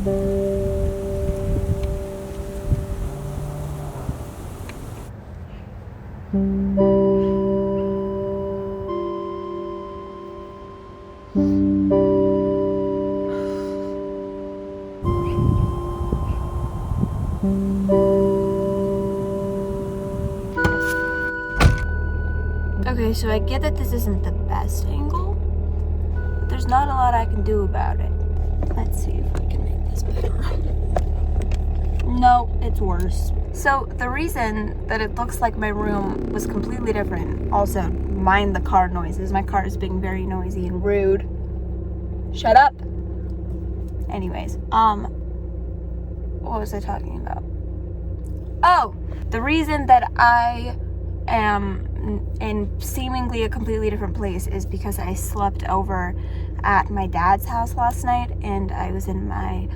Okay, so I get that this isn't the best angle, but there's not a lot I can do about it. Let's see if I can make this better. No, it's worse. So the reason that it looks like my room was completely different, also mind the car noises. My car is being very noisy and rude. Shut up. Anyways, what was I talking about? Oh, the reason that I am in seemingly a completely different place is because I slept over at my dad's house last night, and I was in my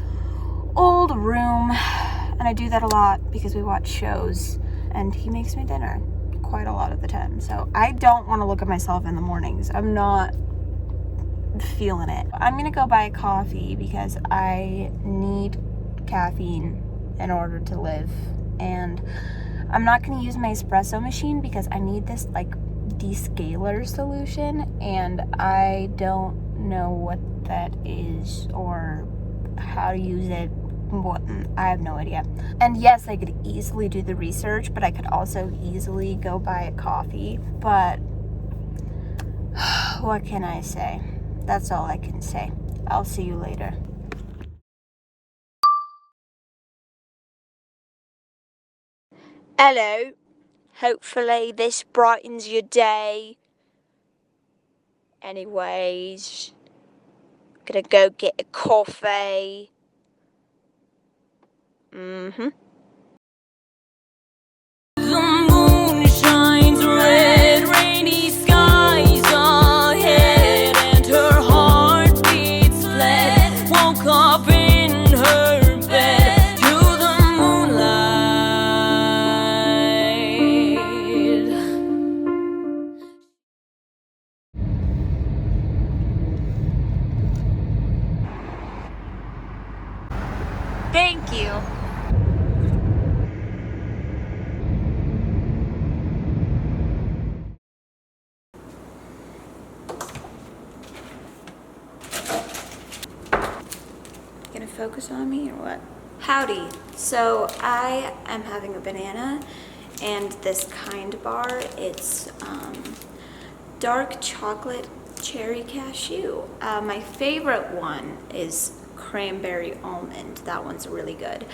old room, and I do that a lot because we watch shows, and he makes me dinner quite a lot of the time. So I don't want to look at myself in the mornings. I'm not feeling it. I'm gonna go buy a coffee because I need caffeine in order to live, and I'm not gonna use my espresso machine because I need this like descaler solution, and I don't know what that is or how to use it. I have no idea. And yes, I could easily do the research, but I could also easily go buy a coffee. But what can I say? That's all I can say. I'll see you later. Hello. Hopefully this brightens your day. Anyways, gonna go get a coffee. The moon shines red, rainy skies ahead, and her heart beats fled. Woke up in her bed to the moonlight. Thank you. Gonna focus on me or what? Howdy. So I am having a banana and this Kind bar. It's dark chocolate cherry cashew. My favorite one is cranberry almond. That one's really good.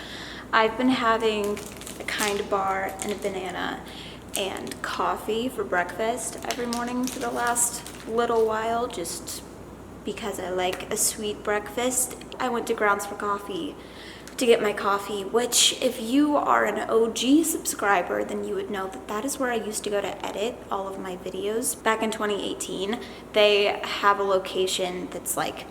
I've been having a Kind bar and a banana and coffee for breakfast every morning for the last little while, just because I like a sweet breakfast. I went to Grounds for Coffee to get my coffee, which if you are an OG subscriber, then you would know that that is where I used to go to edit all of my videos. Back in 2018, they have a location that's like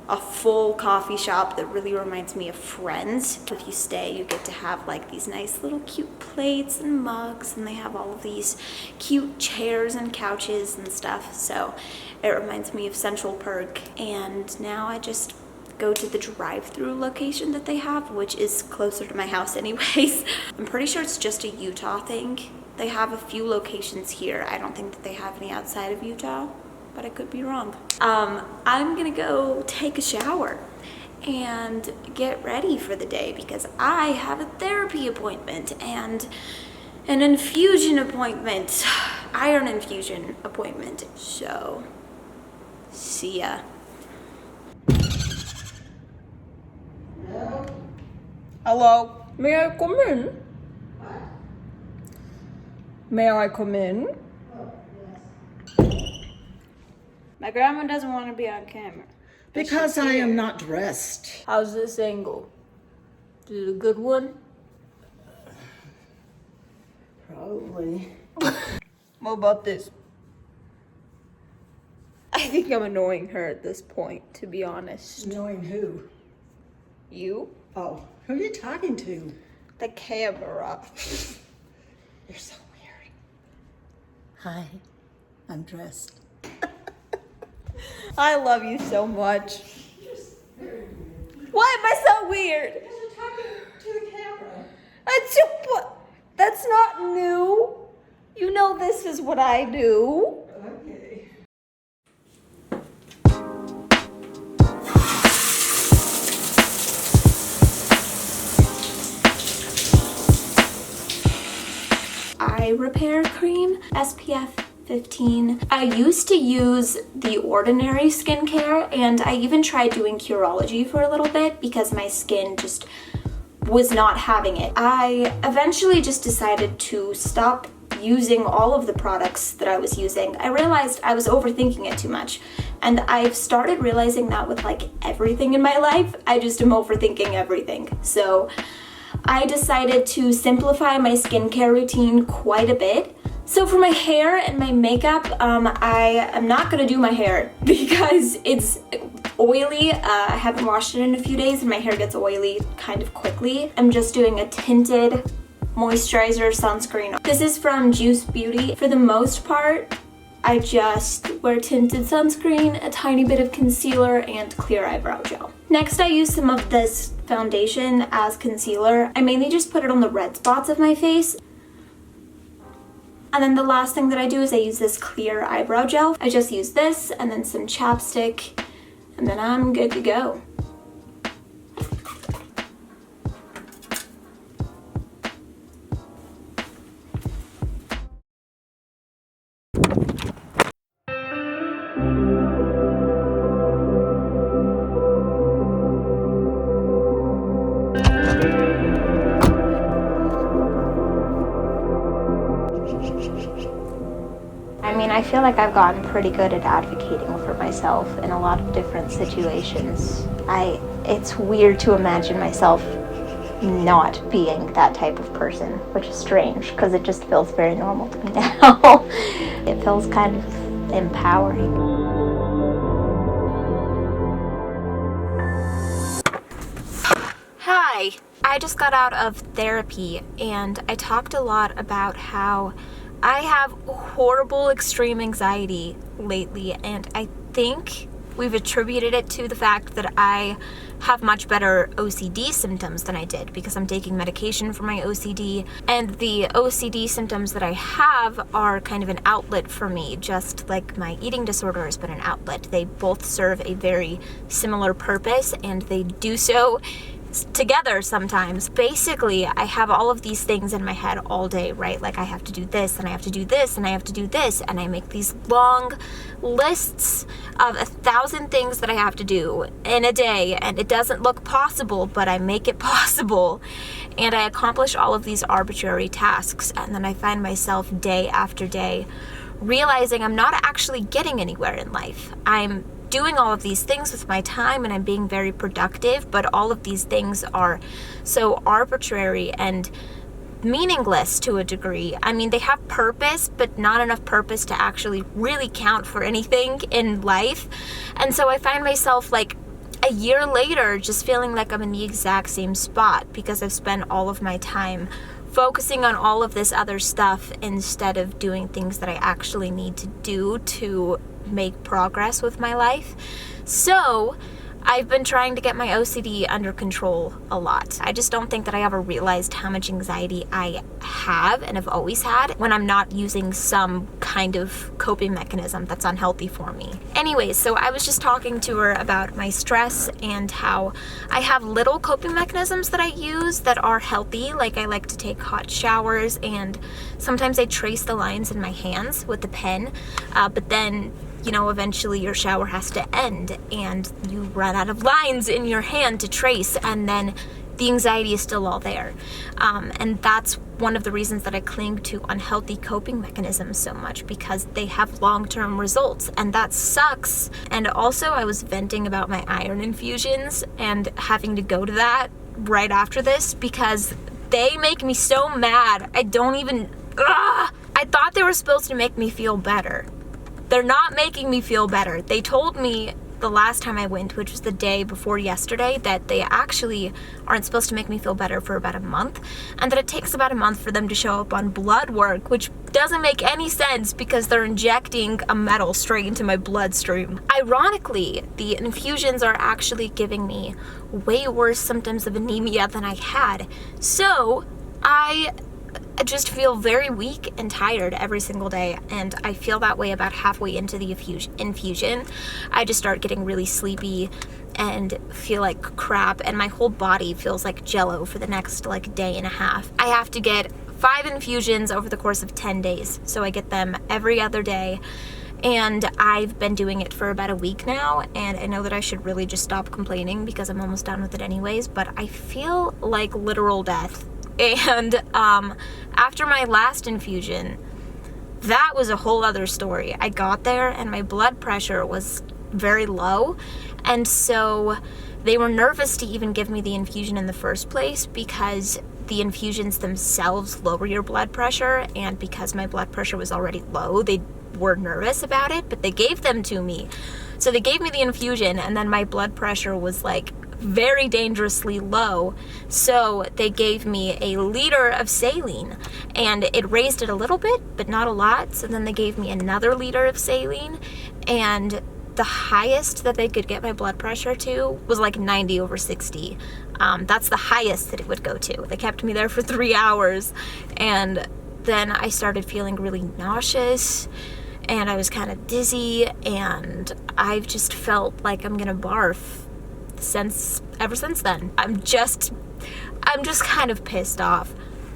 a full coffee shop that really reminds me of Friends. If you stay, you get to have like these nice little cute plates and mugs, and they have all of these cute chairs and couches and stuff. So it reminds me of Central Perk, and now I just go to the drive-through location that they have, which is closer to my house anyways. I'm pretty sure it's just a Utah thing. They have a few locations here. I don't think that they have any outside of Utah, but I could be wrong. I'm gonna go take a shower and get ready for the day because I have a therapy appointment and an infusion appointment, iron infusion appointment. So, see ya. Hello? May I come in? What? May I come in? Oh, yes. My grandma doesn't want to be on camera. Because I am not dressed. How's this angle? Is it a good one? Probably. What about this? I think I'm annoying her at this point, to be honest. Knowing who? You? Oh, who are you talking to? The camera. You're so weird. Hi, I'm dressed. I love you so much. Why am I so weird? weird. Because you're talking to the camera. That's not new. You know this is what I do. Okay. Eye repair cream, SPF 15. I used to use the ordinary skincare, and I even tried doing Curology for a little bit because my skin just was not having it. I eventually just decided to stop using all of the products that I was using. I realized I was overthinking it too much, and I've started realizing that with like everything in my life, I just am overthinking everything. So I decided to simplify my skincare routine quite a bit. So for my hair and my makeup, I am not gonna do my hair because it's oily. I haven't washed it in a few days and my hair gets oily kind of quickly. I'm just doing a tinted moisturizer sunscreen. This is from Juice Beauty. For the most part, I just wear tinted sunscreen, a tiny bit of concealer, and clear eyebrow gel. Next, I use some of this foundation as concealer. I mainly just put it on the red spots of my face. And then the last thing that I do is I use this clear eyebrow gel. I just use this and then some chapstick, and then I'm good to go. I mean, I feel like I've gotten pretty good at advocating for myself in a lot of different situations. It's weird to imagine myself not being that type of person, which is strange because it just feels very normal to me now. It feels kind of empowering. Hi, I just got out of therapy and I talked a lot about how I have horrible extreme anxiety lately, and I think we've attributed it to the fact that I have much better OCD symptoms than I did because I'm taking medication for my OCD, and the OCD symptoms that I have are kind of an outlet for me, just like my eating disorder has been an outlet. They both serve a very similar purpose, and they do so together sometimes. Basically, I have all of these things in my head all day, right? Like I have to do this, and I have to do this, and I have to do this, and I make these long lists of 1,000 things that I have to do in a day, and it doesn't look possible, but I make it possible, and I accomplish all of these arbitrary tasks, and then I find myself day after day realizing I'm not actually getting anywhere in life. I'm doing all of these things with my time and I'm being very productive, but all of these things are so arbitrary and meaningless to a degree. I mean, they have purpose, but not enough purpose to actually really count for anything in life. And so I find myself like a year later just feeling like I'm in the exact same spot because I've spent all of my time focusing on all of this other stuff instead of doing things that I actually need to do to make progress with my life. So I've been trying to get my OCD under control a lot. I just don't think that I ever realized how much anxiety I have and have always had when I'm not using some kind of coping mechanism that's unhealthy for me. Anyways, so I was just talking to her about my stress and how I have little coping mechanisms that I use that are healthy. Like I like to take hot showers, and sometimes I trace the lines in my hands with the pen, but then eventually your shower has to end and you run out of lines in your hand to trace, and then the anxiety is still all there. And that's one of the reasons that I cling to unhealthy coping mechanisms so much, because they have long-term results, and that sucks. And also I was venting about my iron infusions and having to go to that right after this because they make me so mad. I thought they were supposed to make me feel better. They're not making me feel better. They told me the last time I went, which was the day before yesterday, that they actually aren't supposed to make me feel better for about a month, and that it takes about a month for them to show up on blood work, which doesn't make any sense because they're injecting a metal straight into my bloodstream. Ironically, the infusions are actually giving me way worse symptoms of anemia than I had. So I just feel very weak and tired every single day, and I feel that way about halfway into the infusion. I just start getting really sleepy and feel like crap, and my whole body feels like jello for the next like day and a half. I have to get 5 infusions over the course of 10 days, so I get them every other day, and I've been doing it for about a week now, and I know that I should really just stop complaining because I'm almost done with it anyways, but I feel like literal death. And after my last infusion, that was a whole other story. I got there and my blood pressure was very low, and so they were nervous to even give me the infusion in the first place because the infusions themselves lower your blood pressure, and because my blood pressure was already low, they were nervous about it, but they gave them to me. So they gave me the infusion, and then my blood pressure was like very dangerously low, so they gave me a liter of saline, and it raised it a little bit but not a lot. So then they gave me another liter of saline, and the highest that they could get my blood pressure to was like 90/60. That's the highest that it would go to. They kept me there for 3 hours, and then I started feeling really nauseous, and I was kind of dizzy, and I've just felt like I'm gonna barf ever since then. I'm just kind of pissed off.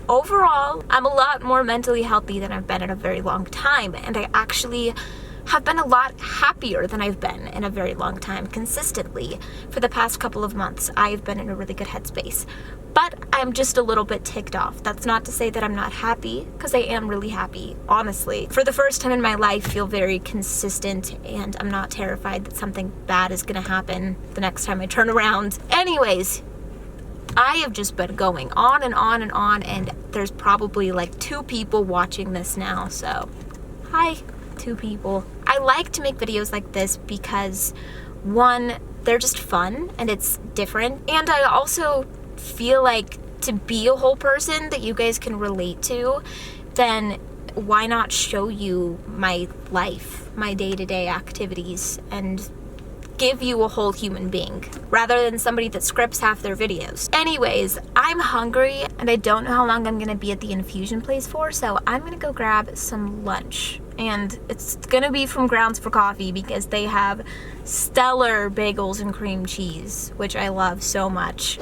Overall, I'm a lot more mentally healthy than I've been in a very long time, and I actually have been a lot happier than I've been in a very long time consistently. For the past couple of months, I've been in a really good headspace, but I'm just a little bit ticked off. That's not to say that I'm not happy, because I am really happy, honestly. For the first time in my life, I feel very consistent, and I'm not terrified that something bad is gonna happen the next time I turn around. Anyways, I have just been going on and on and on, and there's probably like 2 people watching this now, so hi, 2 people. I like to make videos like this because, one, they're just fun and it's different, and I also feel like to be a whole person that you guys can relate to, then why not show you my life, my day-to-day activities, and give you a whole human being rather than somebody that scripts half their videos. Anyways, I'm hungry and I don't know how long I'm gonna be at the infusion place for, so I'm gonna go grab some lunch, and it's gonna be from Grounds for Coffee because they have stellar bagels and cream cheese, which I love so much.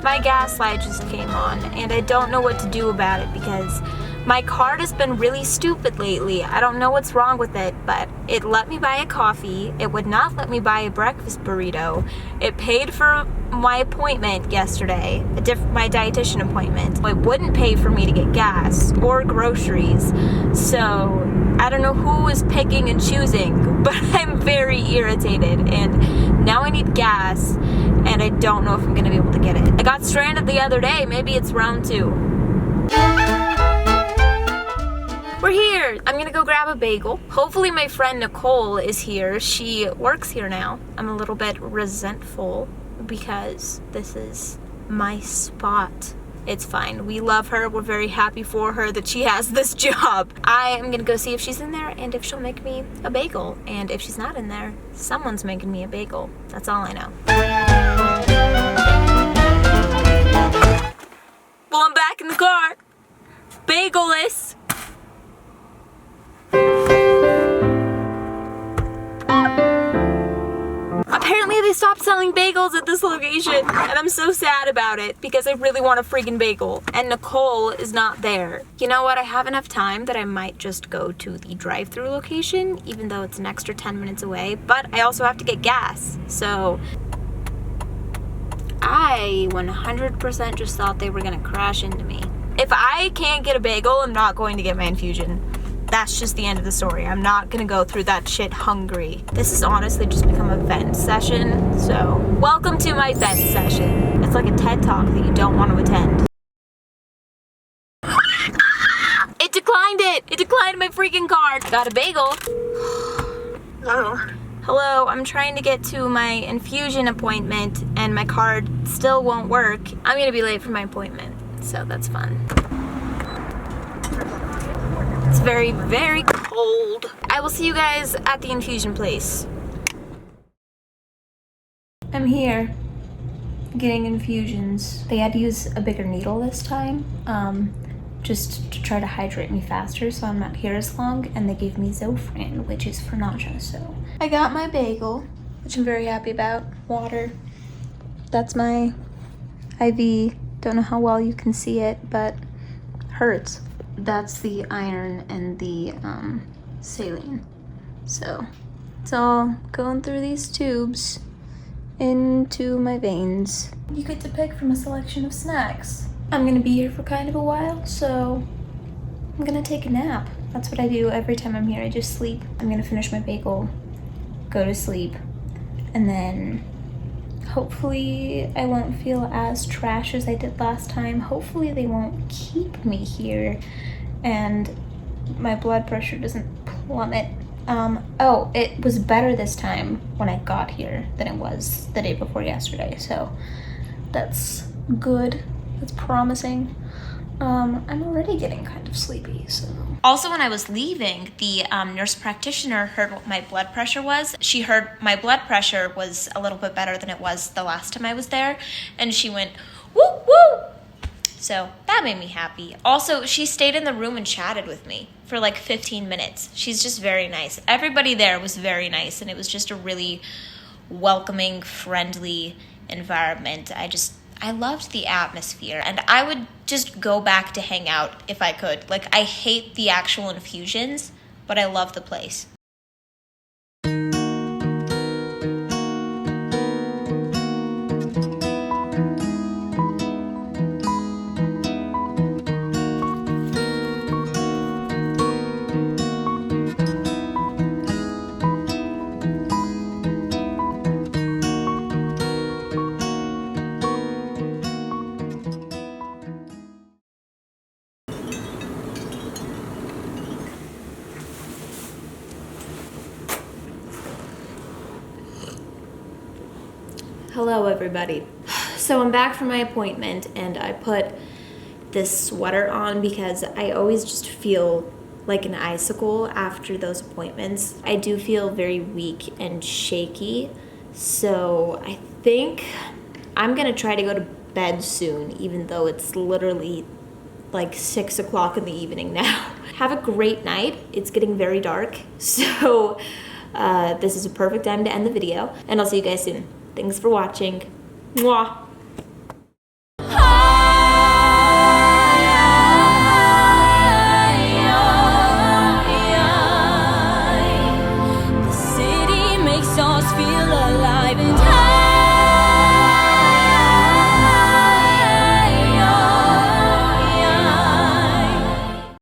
My gas light just came on, and I don't know what to do about it because my card has been really stupid lately. I don't know what's wrong with it, but it let me buy a coffee. It would not let me buy a breakfast burrito. It paid for my appointment yesterday, my dietitian appointment. It wouldn't pay for me to get gas or groceries. So I don't know who is picking and choosing, but I'm very irritated, and now I need gas, and I don't know if I'm gonna be able to get it. I got stranded the other day. Maybe it's round 2. We're here. I'm gonna go grab a bagel. Hopefully my friend Nicole is here. She works here now. I'm a little bit resentful because this is my spot. It's fine. We love her. We're very happy for her that she has this job. I am gonna go see if she's in there and if she'll make me a bagel. And if she's not in there, someone's making me a bagel. That's all I know. Well, I'm back in the car. Bagel-less. Apparently they stopped selling bagels at this location, and I'm so sad about it because I really want a freaking bagel, and Nicole is not there. You know what? I have enough time that I might just go to the drive-thru location, even though it's an extra 10 minutes away, but I also have to get gas, so I 100% just thought they were gonna crash into me. If I can't get a bagel, I'm not going to get my infusion. That's just the end of the story. I'm not gonna go through that shit hungry. This has honestly just become a vent session, so welcome to my vent session. It's like a TED Talk that you don't want to attend. It declined it! It declined my freaking card! Got a bagel. Oh. Hello, I'm trying to get to my infusion appointment and my card still won't work. I'm gonna be late for my appointment, so that's fun. It's very, very cold. I will see you guys at the infusion place. I'm here getting infusions. They had to use a bigger needle this time, just to try to hydrate me faster so I'm not here as long, and they gave me Zofran, which is for nausea, so. I got my bagel, which I'm very happy about. Water. That's my IV. Don't know how well you can see it, but hurts. That's the iron and the saline. So it's all going through these tubes into my veins. You get to pick from a selection of snacks. I'm gonna be here for kind of a while, so I'm gonna take a nap. That's what I do every time I'm here. I just sleep. I'm gonna finish my bagel, go to sleep, and then hopefully I won't feel as trash as I did last time. Hopefully they won't keep me here and my blood pressure doesn't plummet. Oh, it was better this time when I got here than it was the day before yesterday, so that's good. That's promising. I'm already getting kind of sleepy, so. Also, when I was leaving, the nurse practitioner heard what my blood pressure was. She heard my blood pressure was a little bit better than it was the last time I was there, and she went, woo, woo! So that made me happy. Also, she stayed in the room and chatted with me for like 15 minutes. She's just very nice. Everybody there was very nice, and it was just a really welcoming, friendly environment. I loved the atmosphere, and I would just go back to hang out if I could. Like, I hate the actual infusions, but I love the place. Hello, everybody. So I'm back from my appointment, and I put this sweater on because I always just feel like an icicle after those appointments. I do feel very weak and shaky, so I think I'm gonna try to go to bed soon, even though it's literally like 6 o'clock in the evening now. Have a great night. It's getting very dark, so this is a perfect time to end the video, and I'll see you guys soon. Thanks for watching. Mwah.